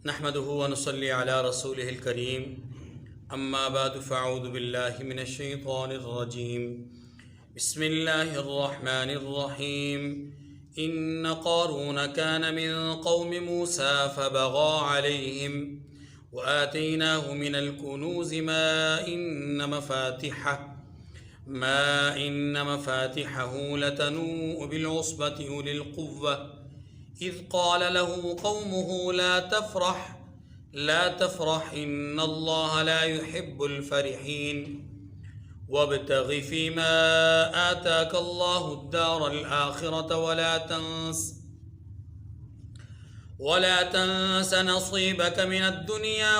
نحمده ونصلي على رسوله الكريم اما بعد فاعوذ بالله من الشيطان الرجيم بسم الله الرحمن الرحيم ان قارون كان من قوم موسى فبغى عليهم وآتيناه من الكنوز ما إن مفاتحه لتنوء بالعصبة أولي القوة إذ قال له قومه لا تفرح إن الله لا يحب الفرحين وابتغ فيما آتاك الله الدار الآخرة ولا تنس نصيبك من الدنيا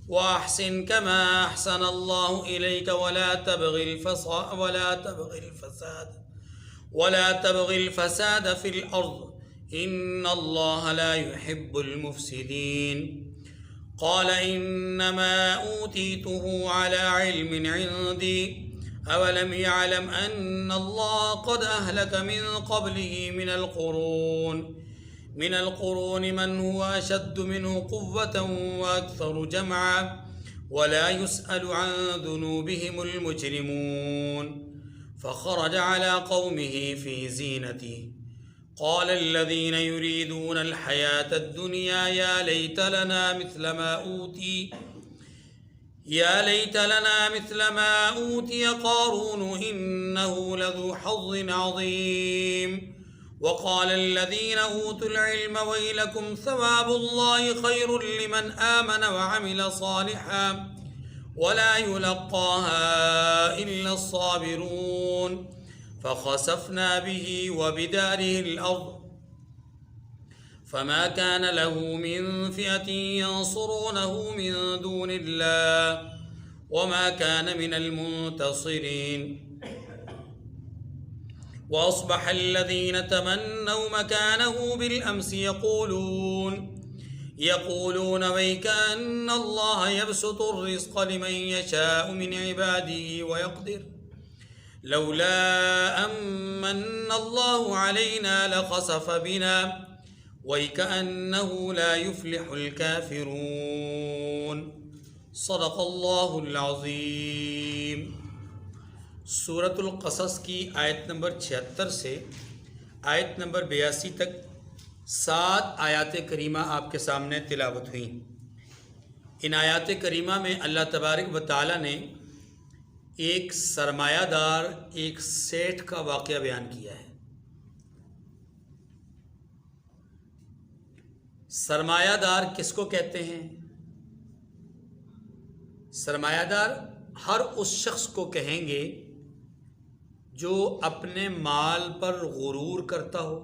وأحسن كما أحسن الله إليك ولا تبغ الفساد في الأرض إن الله لا يحب المفسدين قال إنما أوتيته على علم عندي أولم يعلم أن الله قد أهلك من قبله من القرون من هو أشد منه قوة وأكثر جمعا ولا يسأل عن ذنوبهم المجرمون فخرج على قومه في زينته قال الذين يريدون الحياة الدنيا يا ليت لنا مثل ما أوتي قارون إنه لذو حظ عظيم وقال الذين أوتوا العلم ويلكم ثواب الله خير لمن آمن وعمل صالحا ولا يلقاها إلا الصابرون فخسفنا به وبداره الأرض فما كان له من فئة ينصرونه من دون الله وما كان من المنتصرين وأصبح الذين تمنوا مكانه بالأمس يقولون ويك أن الله يبسط الرزق لمن يشاء من عباده ويقدر لولا أمن الله علينا لخسف بنا ويكأنه لا يفلح الكافرون صدق اللہ العظیم۔ سورۃ القصص کی آیت نمبر 76 سے آیت نمبر 82 تک 7 آیات کریمہ آپ کے سامنے تلاوت ہوئیں۔ ان آیات کریمہ میں اللہ تبارک و تعالی نے ایک سرمایہ دار، ایک سیٹھ کا واقعہ بیان کیا ہے۔ سرمایہ دار کس کو کہتے ہیں؟ سرمایہ دار ہر اس شخص کو کہیں گے جو اپنے مال پر غرور کرتا ہو،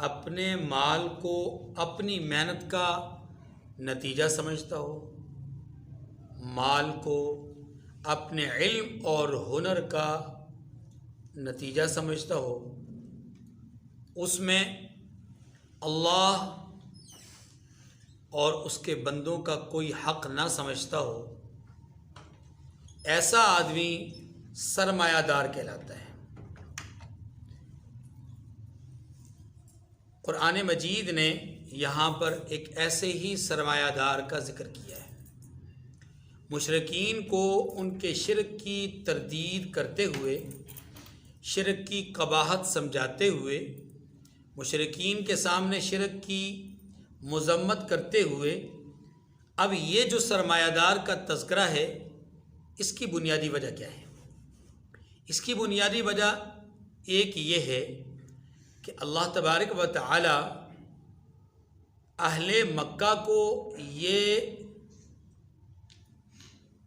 اپنے مال کو اپنی محنت کا نتیجہ سمجھتا ہو، مال کو اپنے علم اور ہنر کا نتیجہ سمجھتا ہو، اس میں اللہ اور اس کے بندوں کا کوئی حق نہ سمجھتا ہو، ایسا آدمی سرمایہ دار کہلاتا ہے۔ قرآن مجید نے یہاں پر ایک ایسے ہی سرمایہ دار کا ذکر کیا ہے۔ مشرکین کو ان کے شرک کی تردید کرتے ہوئے، شرک کی قباحت سمجھاتے ہوئے، مشرکین کے سامنے شرک کی مذمت کرتے ہوئے اب یہ جو سرمایہ دار کا تذکرہ ہے، اس کی بنیادی وجہ کیا ہے؟ اس کی بنیادی وجہ ایک یہ ہے کہ اللہ تبارک و تعالی اہل مکہ کو یہ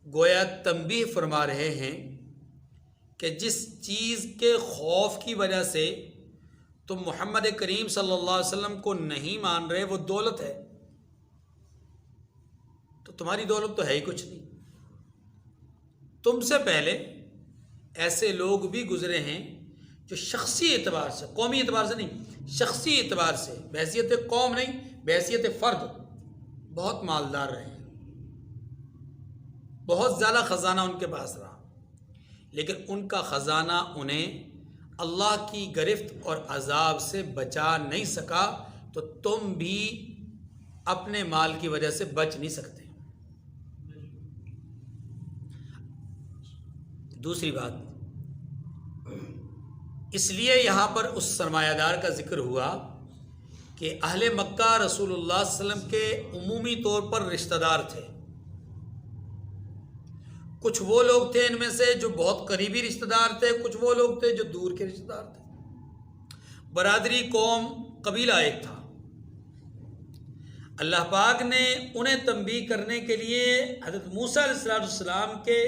گویا تنبیہ فرما رہے ہیں کہ جس چیز کے خوف کی وجہ سے تم محمد کریم صلی اللہ علیہ وسلم کو نہیں مان رہے، وہ دولت ہے، تو تمہاری دولت تو ہے ہی کچھ نہیں۔ تم سے پہلے ایسے لوگ بھی گزرے ہیں جو شخصی اعتبار سے، قومی اعتبار سے نہیں، شخصی اعتبار سے، بحیثیت قوم نہیں، بحیثیت فرد بہت مالدار رہے ہیں، بہت زیادہ خزانہ ان کے پاس رہا، لیکن ان کا خزانہ انہیں اللہ کی گرفت اور عذاب سے بچا نہیں سکا، تو تم بھی اپنے مال کی وجہ سے بچ نہیں سکتے۔ دوسری بات، اس لیے یہاں پر اس سرمایہ دار کا ذکر ہوا کہ اہل مکہ رسول اللہ صلی اللہ علیہ وسلم کے عمومی طور پر رشتہ دار تھے۔ کچھ وہ لوگ تھے ان میں سے جو بہت قریبی رشتہ دار تھے، کچھ وہ لوگ تھے جو دور کے رشتہ دار تھے۔ برادری، قوم، قبیلہ ایک تھا۔ اللہ پاک نے انہیں تنبیہ کرنے کے لیے حضرت موسیٰ علیہ السلام کے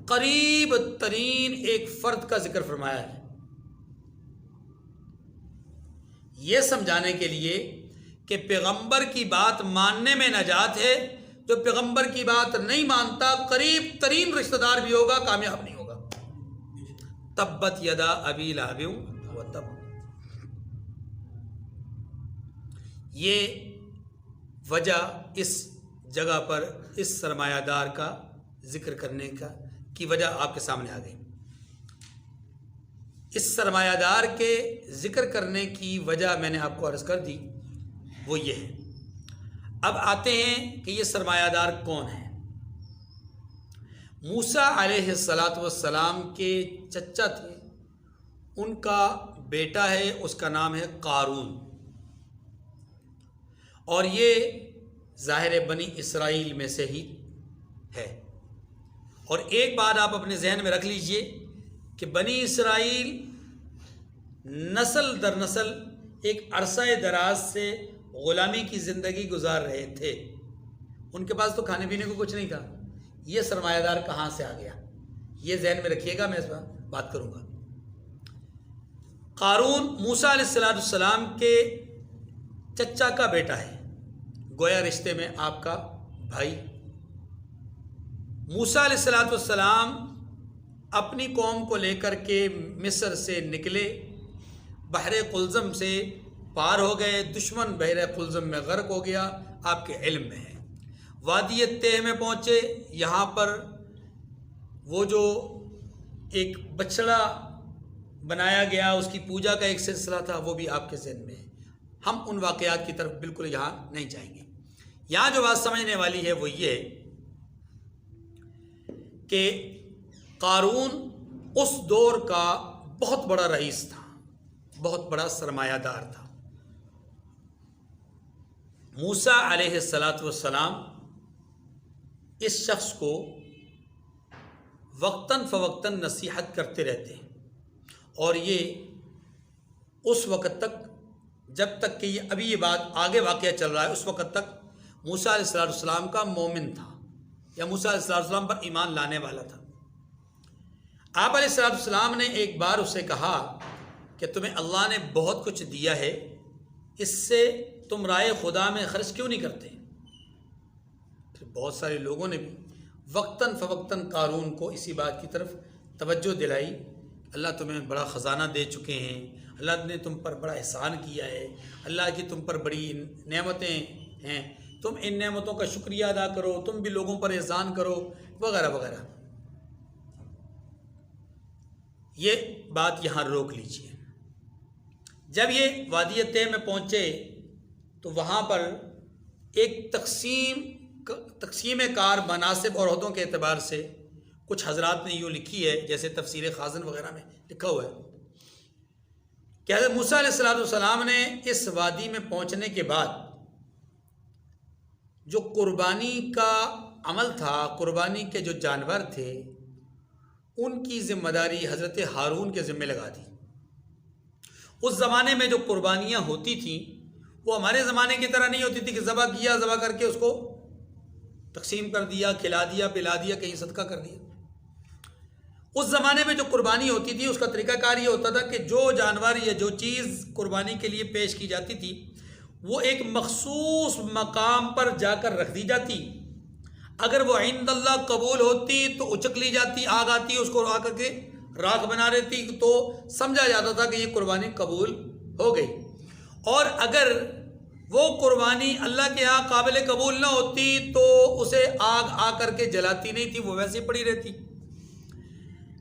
قریب ترین ایک فرد کا ذکر فرمایا ہے، یہ سمجھانے کے لیے کہ پیغمبر کی بات ماننے میں نجات ہے۔ جو پیغمبر کی بات نہیں مانتا، قریب ترین رشتہ دار بھی ہوگا، کامیاب نہیں ہوگا۔ تبت یدا ابی لہب وتب، یہ وجہ اس جگہ پر اس سرمایہ دار کا ذکر کرنے کی وجہ آپ کے سامنے آ گئی۔ اس سرمایہ دار کے ذکر کرنے کی وجہ میں نے آپ کو عرض کر دی، وہ یہ ہے۔ اب آتے ہیں کہ یہ سرمایہ دار کون ہے۔ موسیٰ علیہ السلام کے چچا تھے، ان کا بیٹا ہے، اس کا نام ہے قارون، اور یہ ظاہر بنی اسرائیل میں سے ہی ہے۔ اور ایک بات آپ اپنے ذہن میں رکھ لیجئے کہ بنی اسرائیل نسل در نسل ایک عرصہ دراز سے غلامی کی زندگی گزار رہے تھے، ان کے پاس تو کھانے پینے کو کچھ نہیں تھا۔ یہ سرمایہ دار کہاں سے آ گیا، یہ ذہن میں رکھیے گا، میں اس پر بات کروں گا۔ قارون موسیٰ علیہ السلام کے چچا کا بیٹا ہے، گویا رشتے میں آپ کا بھائی۔ موسیٰ علیہ السلام اپنی قوم کو لے کر کے مصر سے نکلے، بحر قلزم سے پار ہو گئے، دشمن بحر قلزم میں غرق ہو گیا، آپ کے علم میں ہے۔ وادی تہ میں پہنچے، یہاں پر وہ جو ایک بچڑا بنایا گیا، اس کی پوجا کا ایک سلسلہ تھا، وہ بھی آپ کے ذہن میں ہے۔ ہم ان واقعات کی طرف بالکل یہاں نہیں جائیں گے۔ یہاں جو بات سمجھنے والی ہے وہ یہ کہ قارون اس دور کا بہت بڑا رئیس تھا، بہت بڑا سرمایہ دار تھا۔ موسیٰ علیہ السلام اس شخص کو وقتاً فوقتاً نصیحت کرتے رہتے ہیں، اور یہ اس وقت تک، جب تک کہ ابھی یہ بات آگے واقعہ چل رہا ہے، اس وقت تک موسیٰ علیہ السلام کا مومن تھا، یا موسیٰ علیہ السلام پر ایمان لانے والا تھا۔ آپ علیہ السلام نے ایک بار اسے کہا کہ تمہیں اللہ نے بہت کچھ دیا ہے، اس سے تم رائے خدا میں خرچ کیوں نہیں کرتے؟ پھر بہت سارے لوگوں نے بھی وقتاً فوقتاً قارون کو اسی بات کی طرف توجہ دلائی، اللہ تمہیں بڑا خزانہ دے چکے ہیں، اللہ نے تم پر بڑا احسان کیا ہے، اللہ کی تم پر بڑی نعمتیں ہیں، تم ان نعمتوں کا شکریہ ادا کرو، تم بھی لوگوں پر احسان کرو، وغیرہ وغیرہ۔ یہ بات یہاں روک لیجئے۔ جب یہ وادی تہ میں پہنچے تو وہاں پر ایک تقسیم کار مناصب اور عہدوں کے اعتبار سے کچھ حضرات نے یوں لکھی ہے، جیسے تفسیر خازن وغیرہ میں لکھا ہوا ہے کہ حضرت موسیٰ علیہ السلام نے اس وادی میں پہنچنے کے بعد جو قربانی کا عمل تھا، قربانی کے جو جانور تھے، ان کی ذمہ داری حضرت ہارون کے ذمہ لگا دی۔ اس زمانے میں جو قربانیاں ہوتی تھیں وہ ہمارے زمانے کی طرح نہیں ہوتی تھی کہ ذبح کیا، ذبح کر کے اس کو تقسیم کر دیا، کھلا دیا، پلا دیا، کہیں صدقہ کر دیا۔ اس زمانے میں جو قربانی ہوتی تھی اس کا طریقہ کار یہ ہوتا تھا کہ جو جانور یا جو چیز قربانی کے لیے پیش کی جاتی تھی وہ ایک مخصوص مقام پر جا کر رکھ دی جاتی، اگر وہ عند اللہ قبول ہوتی تو اچک لی جاتی، آگ آتی اس کو آ کر کے راکھ بنا دیتی تو سمجھا جاتا تھا کہ یہ قربانی قبول ہو گئی، اور اگر وہ قربانی اللہ کے ہاں قابل قبول نہ ہوتی تو اسے آگ آ کر کے جلاتی نہیں تھی، وہ ویسے پڑی رہتی۔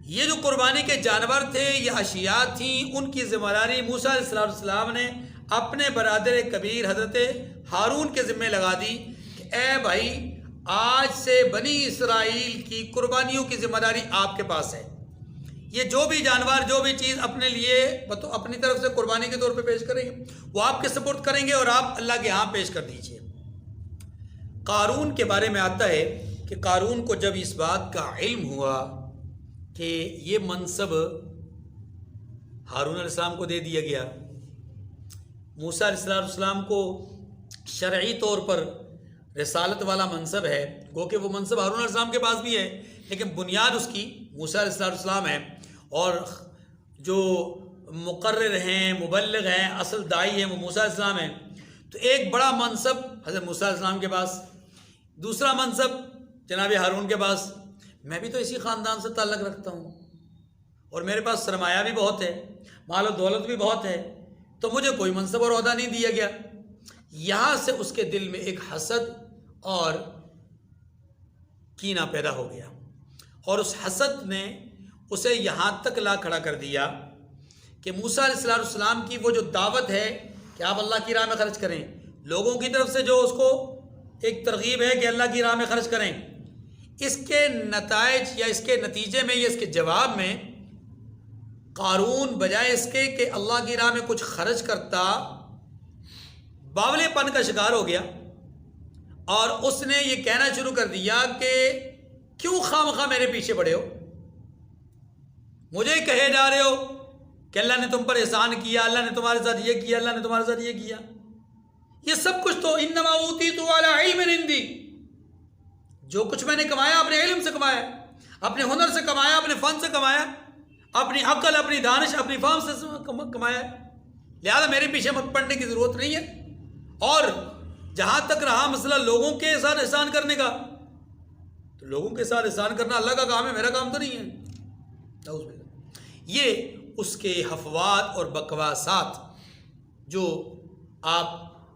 یہ جو قربانی کے جانور تھے، یہ اشیاء تھیں، ان کی ذمہ داری موسیٰ علیہ السلام نے اپنے برادر کبیر حضرت ہارون کے ذمہ لگا دی کہ اے بھائی آج سے بنی اسرائیل کی قربانیوں کی ذمہ داری آپ کے پاس ہے. یہ جو بھی جانور جو بھی چیز اپنے لیے اپنی طرف سے قربانی کے طور پہ پیش کریں گے وہ آپ کے سپورٹ کریں گے اور آپ اللہ کے ہاں پیش کر دیجئے. قارون کے بارے میں آتا ہے کہ قارون کو جب اس بات کا علم ہوا کہ یہ منصب ہارون علیہ السلام کو دے دیا گیا، موسیٰ علیہ السلام کو شرعی طور پر رسالت والا منصب ہے، گو کہ وہ منصب ہارون علیہ السلام کے پاس بھی ہے لیکن بنیاد اس کی موسیٰ علیہ السلام ہے، اور جو مقرر ہیں مبلغ ہیں اصل داعی ہیں وہ موسیٰ علیہ السلام ہیں. تو ایک بڑا منصب حضرت موسیٰ علیہ السلام کے پاس، دوسرا منصب جناب ہارون کے پاس. میں بھی تو اسی خاندان سے تعلق رکھتا ہوں اور میرے پاس سرمایہ بھی بہت ہے، مال و دولت بھی بہت ہے، تو مجھے کوئی منصب اور عہدہ نہیں دیا گیا. یہاں سے اس کے دل میں ایک حسد اور کینہ پیدا ہو گیا، اور اس حسد نے اسے یہاں تک لا کھڑا کر دیا کہ موسیٰ علیہ السلام کی وہ جو دعوت ہے کہ آپ اللہ کی راہ میں خرچ کریں، لوگوں کی طرف سے جو اس کو ایک ترغیب ہے کہ اللہ کی راہ میں خرچ کریں، اس کے نتائج یا اس کے نتیجے میں یا اس کے جواب میں قارون بجائے اس کے کہ اللہ کی راہ میں کچھ خرچ کرتا باولے پن کا شکار ہو گیا، اور اس نے یہ کہنا شروع کر دیا کہ کیوں خواہ مخواہ میرے پیچھے پڑے ہو، مجھے کہے جا رہے ہو کہ اللہ نے تم پر احسان کیا، اللہ نے تمہارے ساتھ یہ کیا، اللہ نے تمہارے ساتھ یہ کیا. یہ سب کچھ تو انما اوتیت علی علم عندی، جو کچھ میں نے کمایا اپنے علم سے کمایا، اپنے ہنر سے کمایا، اپنے فن سے کمایا، اپنی عقل، اپنی دانش، اپنی فہم سے کمایا، لہذا میرے پیچھے مت پڑنے کی ضرورت نہیں ہے. اور جہاں تک رہا مسئلہ لوگوں کے ساتھ احسان کرنے کا، تو لوگوں کے ساتھ احسان کرنا اللہ کا کام ہے، میرا کام تو نہیں ہے. یہ اس کے حفوات اور بکواسات جو آپ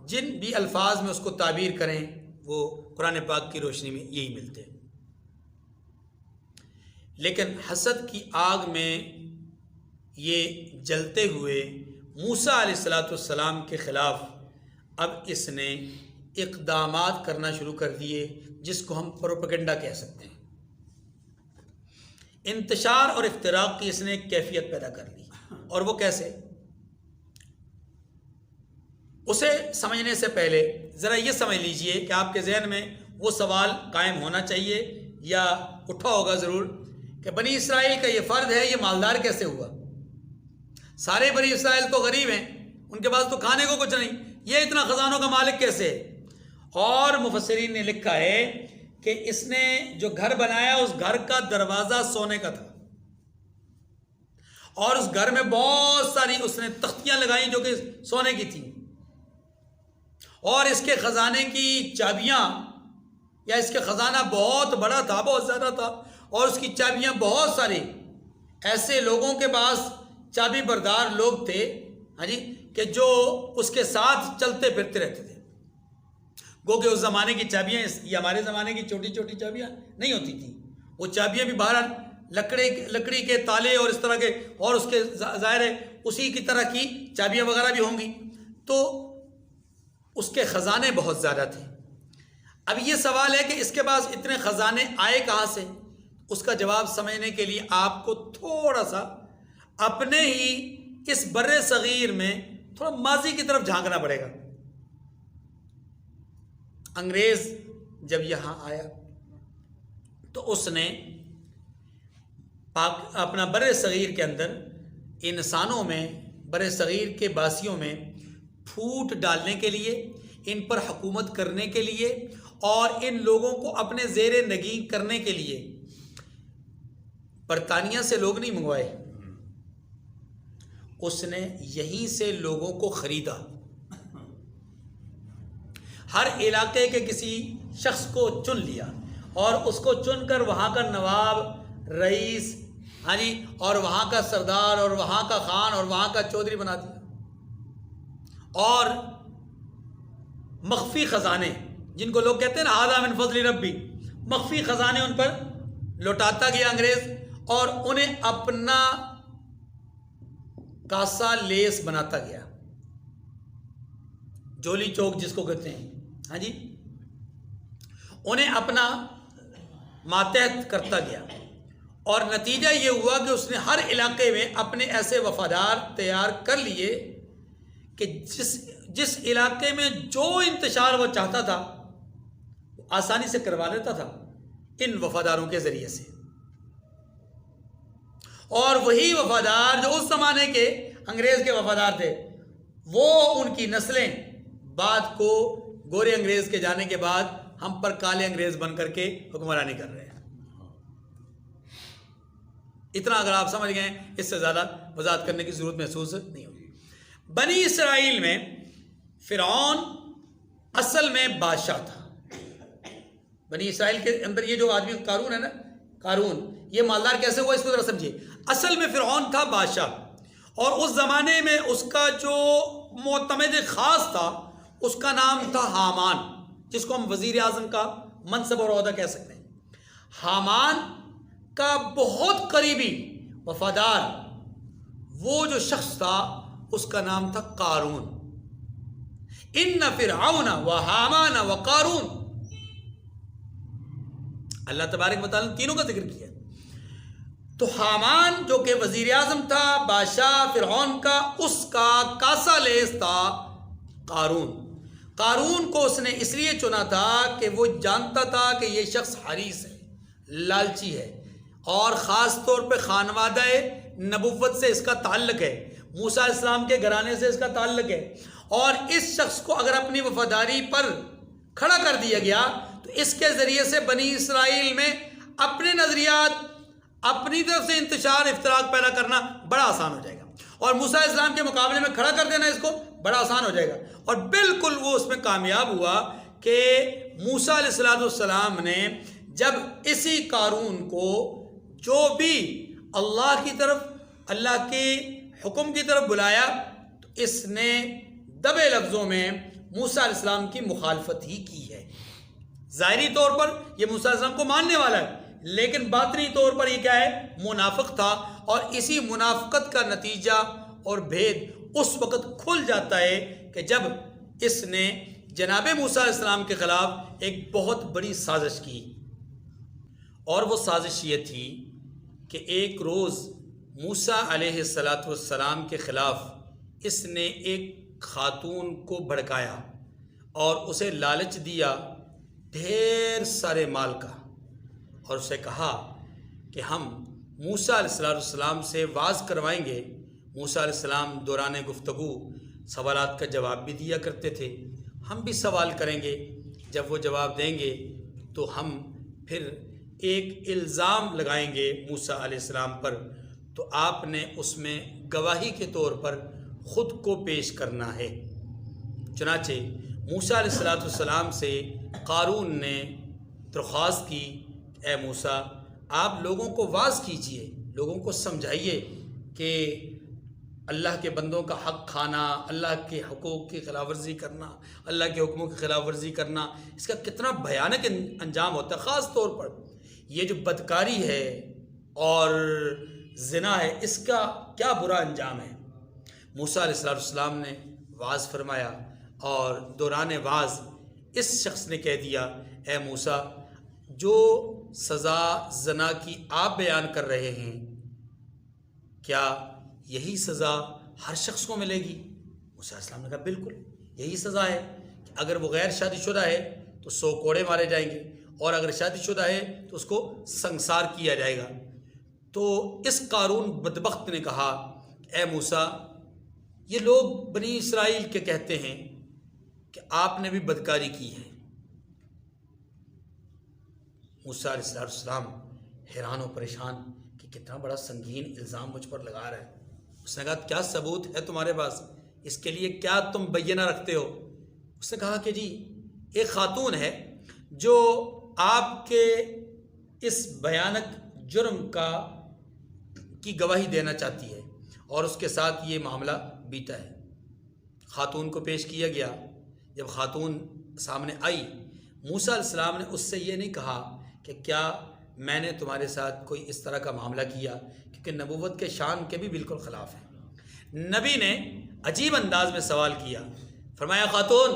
جن بھی الفاظ میں اس کو تعبیر کریں وہ قرآن پاک کی روشنی میں یہی ملتے ہیں. لیکن حسد کی آگ میں یہ جلتے ہوئے موسیٰ علیہ السلام کے خلاف اب اس نے اقدامات کرنا شروع کر دیے جس کو ہم پروپیگنڈا کہہ سکتے ہیں. انتشار اور افتراق کی اس نے ایک کیفیت پیدا کر لی، اور وہ کیسے؟ اسے سمجھنے سے پہلے ذرا یہ سمجھ لیجئے کہ آپ کے ذہن میں وہ سوال قائم ہونا چاہیے یا اٹھا ہوگا ضرور کہ بنی اسرائیل کا یہ فرد ہے، یہ مالدار کیسے ہوا؟ سارے بنی اسرائیل تو غریب ہیں، ان کے پاس تو کھانے کو کچھ نہیں، یہ اتنا خزانوں کا مالک کیسے؟ اور مفسرین نے لکھا ہے کہ اس نے جو گھر بنایا اس گھر کا دروازہ سونے کا تھا، اور اس گھر میں بہت ساری اس نے تختیاں لگائیں جو کہ سونے کی تھیں، اور اس کے خزانے کی چابیاں یا اس کے خزانہ بہت بڑا تھا، بہت زیادہ تھا، اور اس کی چابیاں بہت سارے ایسے لوگوں کے پاس چابی بردار لوگ تھے ہاں جی کہ جو اس کے ساتھ چلتے پھرتے رہتے تھے. گو کہ اس زمانے کی چابیاں یہ ہمارے زمانے کی چھوٹی چھوٹی چابیاں نہیں ہوتی تھیں، وہ چابیاں بھی باہر لکڑی کے تالے اور اس طرح کے، اور اس کے ظاہر ہے اسی کی طرح کی چابیاں وغیرہ بھی ہوں گی، تو اس کے خزانے بہت زیادہ تھے. اب یہ سوال ہے کہ اس کے پاس اتنے خزانے آئے کہاں سے؟ اس کا جواب سمجھنے کے لیے آپ کو تھوڑا سا اپنے ہی اس بر صغیر میں تھوڑا ماضی کی طرف جھانکنا پڑے گا. انگریز جب یہاں آیا تو اس نے اپنا بر صغیر کے اندر انسانوں میں، بر صغیر کے باسیوں میں پھوٹ ڈالنے کے لیے، ان پر حکومت کرنے کے لیے اور ان لوگوں کو اپنے زیر نگین کرنے کے لیے برطانیہ سے لوگ نہیں منگوائے، اس نے یہیں سے لوگوں کو خریدا. ہر علاقے کے کسی شخص کو چن لیا اور اس کو چن کر وہاں کا نواب، رئیس ہاں جی اور وہاں کا سردار اور وہاں کا خان اور وہاں کا چودھری بنا دیا، اور مخفی خزانے جن کو لوگ کہتے ہیں نا ھذا من فضل ربی، مخفی خزانے ان پر لوٹاتا گیا انگریز، اور انہیں اپنا کاسا لیس بناتا گیا. جولی چوک جس کو کہتے ہیں، ہاں جی، انہیں اپنا ماتحت کرتا گیا، اور نتیجہ یہ ہوا کہ اس نے ہر علاقے میں اپنے ایسے وفادار تیار کر لیے کہ جس علاقے میں جو انتشار وہ چاہتا تھا وہ آسانی سے کروا لیتا تھا ان وفاداروں کے ذریعے سے۔ اور وہی وفادار جو اس زمانے کے انگریز کے وفادار تھے، وہ ان کی نسلیں بعد کو گورے انگریز کے جانے کے بعد ہم پر کالے انگریز بن کر کے حکمرانی کر رہے ہیں۔ اتنا اگر آپ سمجھ گئے، اس سے زیادہ وضاحت کرنے کی ضرورت محسوس نہیں ہوگی۔ بنی اسرائیل میں فرعون اصل میں بادشاہ تھا۔ بنی اسرائیل کے اندر یہ جو آدمی قارون ہے نا، قارون، یہ مالدار کیسے ہوا اس کو ذرا سمجھیے۔ اصل میں فرعون تھا بادشاہ، اور اس زمانے میں اس کا جو معتمد خاص تھا اس کا نام تھا حامان، جس کو ہم وزیر اعظم کا منصب اور عہدہ کہہ سکتے ہیں۔ حامان کا بہت قریبی وفادار وہ جو شخص تھا اس کا نام تھا قارون۔ ان فرعون و حامان و قارون، اللہ تبارک و تعالیٰ نے تینوں کا ذکر کیا۔ تو حامان جو کہ وزیر اعظم تھا، بادشاہ فرعون کا، اس کا کاسا لیس تھا قارون۔ قارون کو اس نے اس لیے چنا تھا کہ وہ جانتا تھا کہ یہ شخص حریص ہے، لالچی ہے، اور خاص طور پہ خانوادہ نبوت سے اس کا تعلق ہے، موسیٰ علیہ السلام کے گھرانے سے اس کا تعلق ہے، اور اس شخص کو اگر اپنی وفاداری پر کھڑا کر دیا گیا تو اس کے ذریعے سے بنی اسرائیل میں اپنے نظریات، اپنی طرف سے انتشار، افتراق پیدا کرنا بڑا آسان ہو جائے گا، اور موسیٰ علیہ السلام کے مقابلے میں کھڑا کر دینا اس کو بڑا آسان ہو جائے گا۔ اور بالکل وہ اس میں کامیاب ہوا کہ موسیٰ علیہ السلام نے جب اسی قارون کو جو بھی اللہ کی طرف، اللہ کے حکم کی طرف بلایا، تو اس نے دبے لفظوں میں موسیٰ علیہ السلام کی مخالفت ہی کی ہے۔ ظاہری طور پر یہ موسیٰ علیہ السلام کو ماننے والا ہے، لیکن باطنی طور پر یہ کیا ہے؟ منافق تھا، اور اسی منافقت کا نتیجہ اور بھید اس وقت کھل جاتا ہے کہ جب اس نے جناب موسیٰ علیہ السلام کے خلاف ایک بہت بڑی سازش کی، اور وہ سازش یہ تھی کہ ایک روز موسیٰ علیہ السلام کے خلاف اس نے ایک خاتون کو بھڑکایا اور اسے لالچ دیا ڈھیر سارے مال کا، اور اسے کہا کہ ہم موسیٰ علیہ السلام سے وعظ کروائیں گے۔ موسیٰ علیہ السلام دوران گفتگو سوالات کا جواب بھی دیا کرتے تھے، ہم بھی سوال کریں گے، جب وہ جواب دیں گے تو ہم پھر ایک الزام لگائیں گے موسیٰ علیہ السلام پر، تو آپ نے اس میں گواہی کے طور پر خود کو پیش کرنا ہے۔ چنانچہ موسیٰ علیہ السلام سے قارون نے درخواست کی، اے موسیٰ، آپ لوگوں کو واعظ کیجئے، لوگوں کو سمجھائیے کہ اللہ کے بندوں کا حق کھانا، اللہ کے حقوق کی خلاف ورزی کرنا، اللہ کے حکموں کی خلاف ورزی کرنا، اس کا کتنا بھیانک انجام ہوتا ہے۔ خاص طور پر یہ جو بدکاری ہے اور زنا ہے، اس کا کیا برا انجام ہے۔ موسیٰ علیہ السلام نے وعظ فرمایا، اور دوران وعظ اس شخص نے کہہ دیا، اے موسیٰ، جو سزا زنا کی آپ بیان کر رہے ہیں، کیا یہی سزا ہر شخص کو ملے گی؟ موسیٰ علیہ السلام نے کہا بالکل یہی سزا ہے، کہ اگر وہ غیر شادی شدہ ہے تو 100 کوڑے مارے جائیں گے، اور اگر شادی شدہ ہے تو اس کو سنسار کیا جائے گا۔ تو اس قارون بدبخت نے کہا، اے موسیٰ، یہ لوگ بنی اسرائیل کے کہتے ہیں کہ آپ نے بھی بدکاری کی ہے۔ موسیٰ علیہ السلام حیران و پریشان کہ کتنا بڑا سنگین الزام مجھ پر لگا رہا ہے۔ اس نے کہا، کیا ثبوت ہے تمہارے پاس؟ اس کے لیے کیا تم بینہ رکھتے ہو؟ اس نے کہا کہ جی، ایک خاتون ہے جو آپ کے اس بھیانک جرم کی گواہی دینا چاہتی ہے، اور اس کے ساتھ یہ معاملہ بیتا ہے۔ خاتون کو پیش کیا گیا۔ جب خاتون سامنے آئی، موسیٰ علیہ السلام نے اس سے یہ نہیں کہا کہ کیا میں نے تمہارے ساتھ کوئی اس طرح کا معاملہ کیا، کیونکہ نبوت کے شان کے بھی بالکل خلاف ہے۔ نبی نے عجیب انداز میں سوال کیا، فرمایا خاتون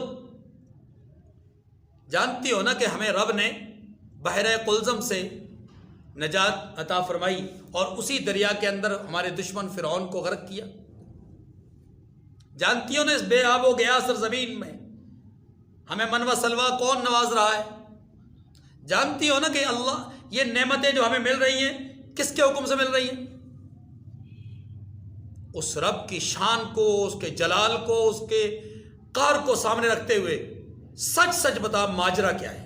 جانتی ہو نا کہ ہمیں رب نے بحر قلزم سے نجات عطا فرمائی اور اسی دریا کے اندر ہمارے دشمن فرعون کو غرق کیا. جانتی ہو نا اس بے آب و گیا سرزمین میں ہمیں من و سلوا کون نواز رہا ہے. جانتی ہو نا کہ اللہ یہ نعمتیں جو ہمیں مل رہی ہیں کس کے حکم سے مل رہی ہیں. اس رب کی شان کو، اس کے جلال کو، اس کے قہر کو سامنے رکھتے ہوئے سچ سچ بتا ماجرا کیا ہے.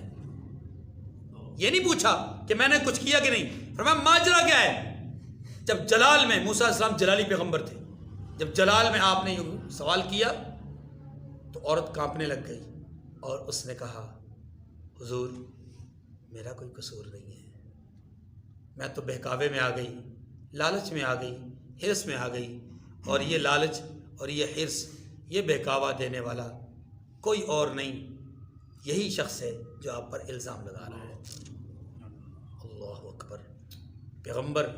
یہ نہیں پوچھا کہ میں نے کچھ کیا کہ نہیں، فرمایا ماجرا کیا ہے. جب جلال میں موسیٰ علیہ السلام جلالی پیغمبر تھے، جب جلال میں آپ نے یوں سوال کیا تو عورت کانپنے لگ گئی اور اس نے کہا حضور میرا کوئی قصور نہیں ہے، میں تو بہکاوے میں آ گئی، لالچ میں آ گئی، حرص میں آ گئی، اور یہ لالچ اور یہ حرص، یہ بہکاوا دینے والا کوئی اور نہیں، یہی شخص ہے جو آپ پر الزام لگا رہا ہے. اللہ اکبر. پیغمبر